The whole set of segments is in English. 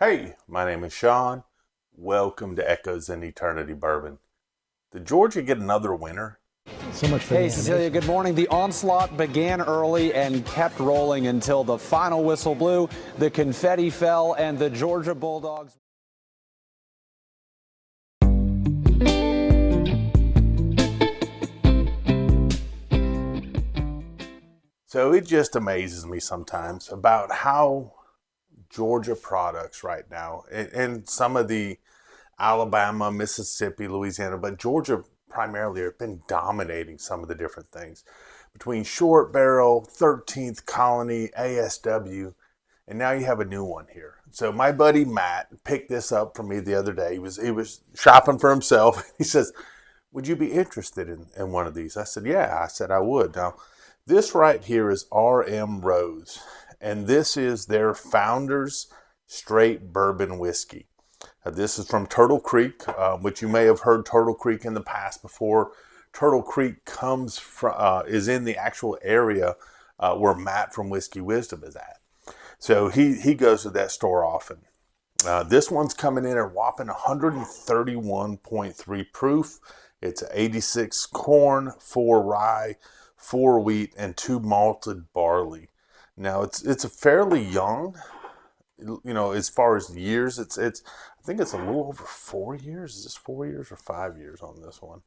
Hey, my name is Sean. Welcome to Echoes in Eternity Bourbon. Did Georgia get another winner? So much for Hey, the Cecilia, animation. good morning. The onslaught began early and kept rolling until the final whistle blew. The confetti fell, and the Georgia Bulldogs. So it just amazes me sometimes about how Georgia products right now, and some of the Alabama, Mississippi, Louisiana, but Georgia primarily have been dominating some of the different things. Between Shortbarrel, 13th Colony, ASW, and now you have a new one here. So my buddy Matt picked this up for me the other day. He was shopping for himself. He says, "Would you be interested in one of these?" I said, "Yeah." I said, "I would." Now, this right here is RM Rose, and this is their Founders Straight Bourbon Whiskey. This is from Turtle Creek, which you may have heard Turtle Creek in the past before. Turtle Creek comes from is in the actual area where Matt from Whiskey Wisdom is at. So he goes to that store often. This one's coming in at a whopping 131.3 proof. It's 86 corn, 4 rye, 4 wheat, and 2 malted barley. Now it's a fairly young, as far as years. It's I think it's a little over 4 years. Is this 4 years or 5 years on this one?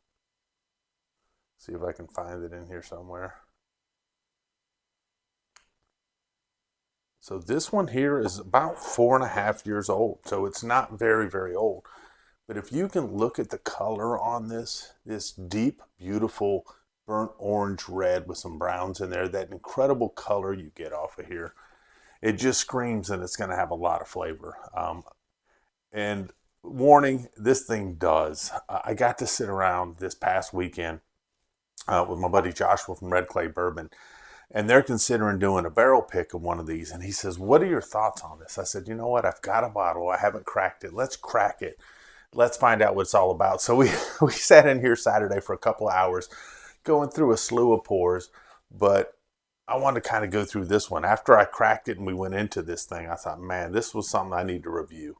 See if I can find it in here somewhere. So this one here is about 4.5 years old. So it's not very, very old. But if you can look at the color on this deep, beautiful burnt orange red with some browns in there, that incredible color you get off of here, it just screams that it's going to have a lot of flavor. And warning, this thing does. I got to sit around this past weekend with my buddy Joshua from Red Clay Bourbon, and they're considering doing a barrel pick of one of these. And he says, "What are your thoughts on this?" I said, "You know what? I've got a bottle. I haven't cracked it. Let's crack it. Let's find out what it's all about." So we sat in here Saturday for a couple of hours going through a slew of pours, but I wanted to kind of go through this one. After I cracked it and we went into this thing, I thought, man, this was something I need to review.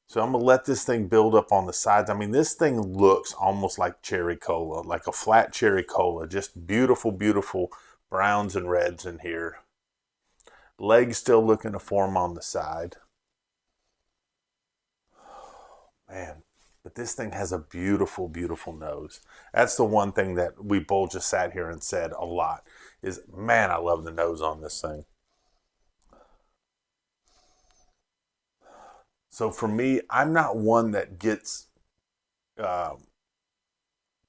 So I'm going to let this thing build up on the sides. I mean, this thing looks almost like cherry cola, like a flat cherry cola. Just beautiful, beautiful browns and reds in here. Legs still looking to form on the side. Man, but this thing has a beautiful, beautiful nose. That's the one thing that we both just sat here and said a lot is, man, I love the nose on this thing. So for me, I'm not one that gets uh,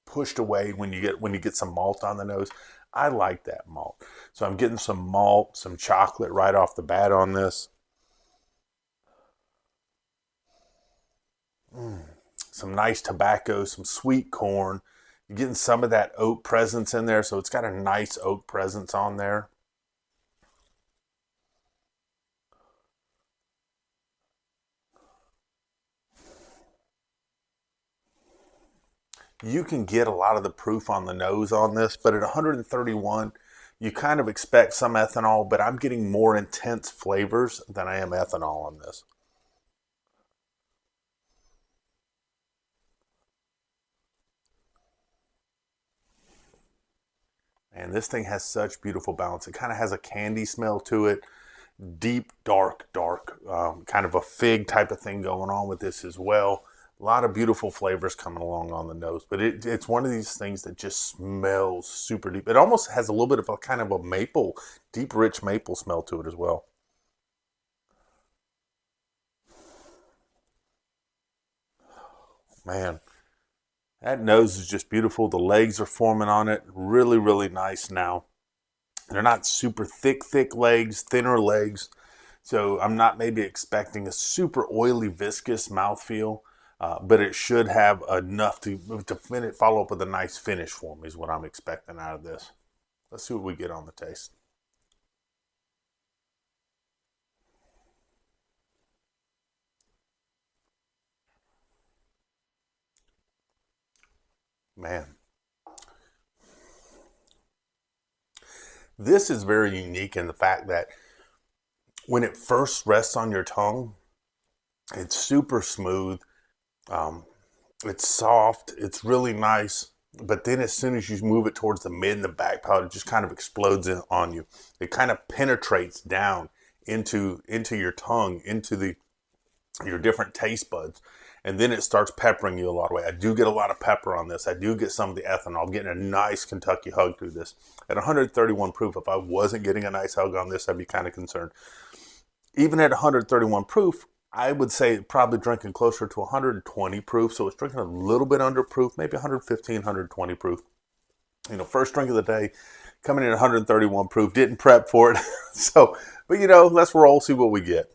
pushed away when you get some malt on the nose. I like that malt. So I'm getting some malt, some chocolate right off the bat on this. Some nice tobacco, some sweet corn. You're getting some of that oak presence in there, so it's got a nice oak presence on there. You can get a lot of the proof on the nose on this, but at 131, you kind of expect some ethanol, but I'm getting more intense flavors than I am ethanol on this. And this thing has such beautiful balance. It kind of has a candy smell to it, deep, dark, dark, kind of a fig type of thing going on with this as well. A lot of beautiful flavors coming along on the nose, but it's one of these things that just smells super deep. It almost has a little bit of a kind of a maple, deep, rich maple smell to it as well. Man, that nose is just beautiful. The legs are forming on it. Really, really nice now. They're not super thick, thick legs, thinner legs. So I'm not maybe expecting a super oily, viscous mouthfeel, but it should have enough to follow up with a nice finish for me is what I'm expecting out of this. Let's see what we get on the taste. Man, this is very unique in the fact that when it first rests on your tongue, It's super smooth. Um, it's soft. It's really nice. But then as soon as you move it towards the mid and the back palate, it just kind of explodes on you. It kind of penetrates down into your tongue, into your different taste buds. And then it starts peppering you a lot of way. I do get a lot of pepper on this. I do get some of the ethanol. I'm getting a nice Kentucky hug through this. At 131 proof, if I wasn't getting a nice hug on this, I'd be kind of concerned. Even at 131 proof, I would say probably drinking closer to 120 proof. So it's drinking a little bit under proof, maybe 115, 120 proof. You know, first drink of the day, coming in at 131 proof, didn't prep for it. So, but you know, let's roll, see what we get.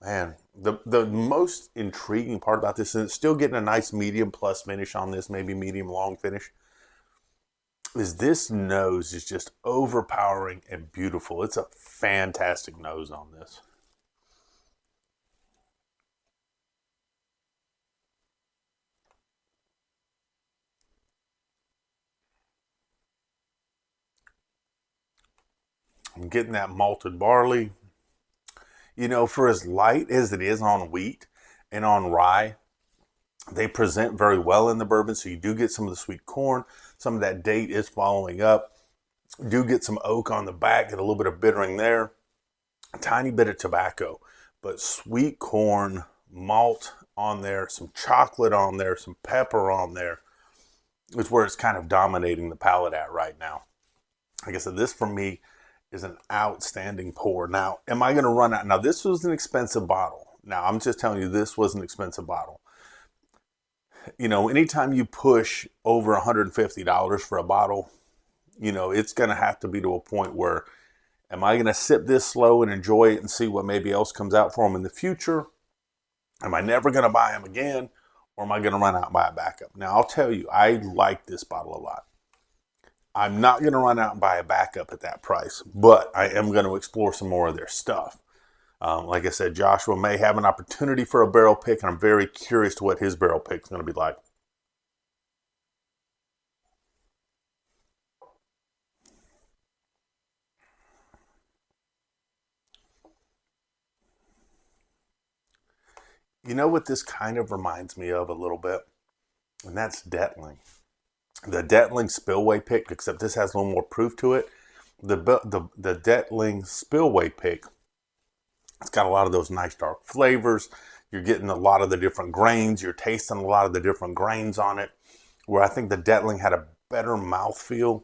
Man, the most intriguing part about this, and it's still getting a nice medium plus finish on this, maybe medium long finish, is this nose is just overpowering and beautiful. It's a fantastic nose on this. I'm getting that malted barley. You know, for as light as it is on wheat and on rye, they present very well in the bourbon. So you do get some of the sweet corn. Some of that date is following up. You do get some oak on the back, get a little bit of bittering there. A tiny bit of tobacco, but sweet corn, malt on there, some chocolate on there, some pepper on there is where it's kind of dominating the palate at right now. Like I said, this for me is an outstanding pour. Now, am I going to run out? Now, this was an expensive bottle. Now, I'm just telling you, this was an expensive bottle. You know, anytime you push over $150 for a bottle, you know, it's going to have to be to a point where, am I going to sip this slow and enjoy it and see what maybe else comes out for them in the future? Am I never going to buy them again? Or am I going to run out and buy a backup? Now, I'll tell you, I like this bottle a lot. I'm not going to run out and buy a backup at that price, but I am going to explore some more of their stuff. Like I said, Joshua may have an opportunity for a barrel pick, and I'm very curious to what his barrel pick is going to be like. You know what this kind of reminds me of a little bit? And that's Detling. The Detling Spillway pick, except this has a little more proof to it. The Detling Spillway pick, it's got a lot of those nice dark flavors. You're getting a lot of the different grains. You're tasting a lot of the different grains on it. Where I think the Detling had a better mouthfeel.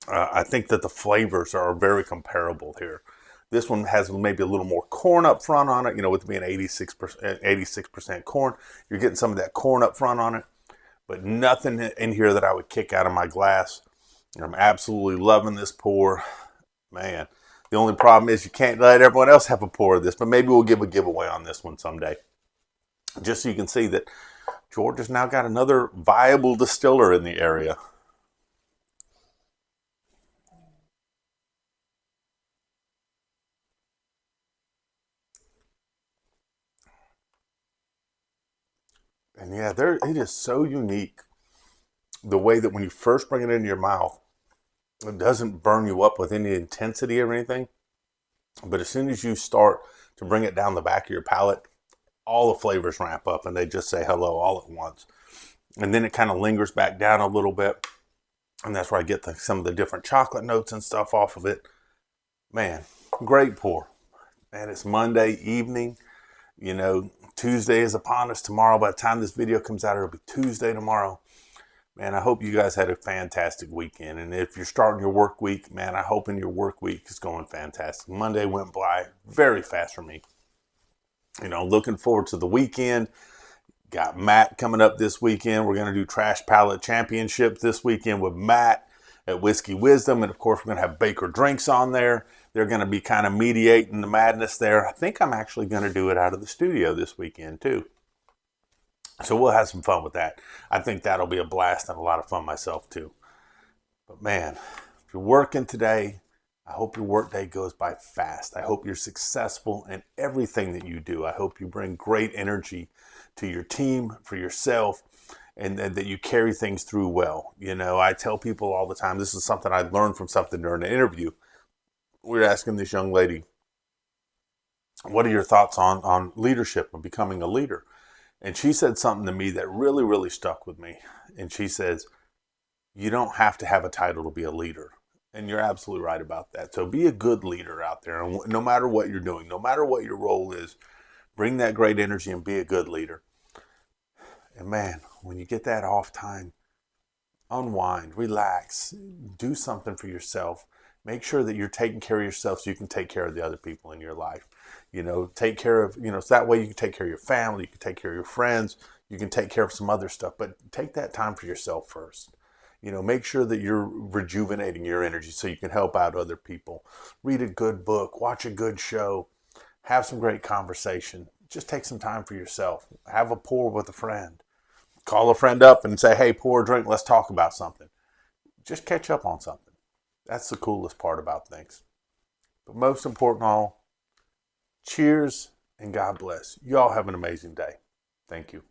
I think that the flavors are very comparable here. This one has maybe a little more corn up front on it. You know, with it being 86% corn, you're getting some of that corn up front on it. But nothing in here that I would kick out of my glass. I'm absolutely loving this pour. Man, the only problem is you can't let everyone else have a pour of this, but maybe we'll give a giveaway on this one someday. Just so you can see that Georgia's now got another viable distiller in the area. And yeah, it is so unique the way that when you first bring it into your mouth, it doesn't burn you up with any intensity or anything. But as soon as you start to bring it down the back of your palate, all the flavors ramp up and they just say hello all at once. And then it kind of lingers back down a little bit. And that's where I get some of the different chocolate notes and stuff off of it. Man, great pour. Man, it's Monday evening. You know, Tuesday is upon us tomorrow. By the time this video comes out, it'll be Tuesday tomorrow. Man, I hope you guys had a fantastic weekend. And if you're starting your work week, man, I hope in your work week is going fantastic. Monday went by very fast for me. You know, looking forward to the weekend. Got Matt coming up this weekend. We're going to do Trash Palette Championship this weekend with Matt at Whiskey Wisdom. And of course, we're going to have Baker Drinks on there. They're going to be kind of mediating the madness there. I think I'm actually going to do it out of the studio this weekend too. So we'll have some fun with that. I think that'll be a blast and a lot of fun myself too. But man, if you're working today, I hope your workday goes by fast. I hope you're successful in everything that you do. I hope you bring great energy to your team, for yourself, and that you carry things through well. You know, I tell people all the time, this is something I learned from something during an interview. We were asking this young lady, what are your thoughts on leadership and becoming a leader? And she said something to me that really, really stuck with me. And she says, you don't have to have a title to be a leader. And you're absolutely right about that. So be a good leader out there. And no matter what you're doing, no matter what your role is, bring that great energy and be a good leader. And man, when you get that off time, unwind, relax, do something for yourself. Make sure that you're taking care of yourself so you can take care of the other people in your life. Take care of, so that way you can take care of your family, you can take care of your friends, you can take care of some other stuff, but take that time for yourself first. Make sure that you're rejuvenating your energy so you can help out other people. Read a good book, watch a good show, have some great conversation. Just take some time for yourself. Have a pour with a friend. Call a friend up and say, hey, pour a drink, let's talk about something. Just catch up on something. That's the coolest part about things. But most important of all, cheers and God bless. You all have an amazing day. Thank you.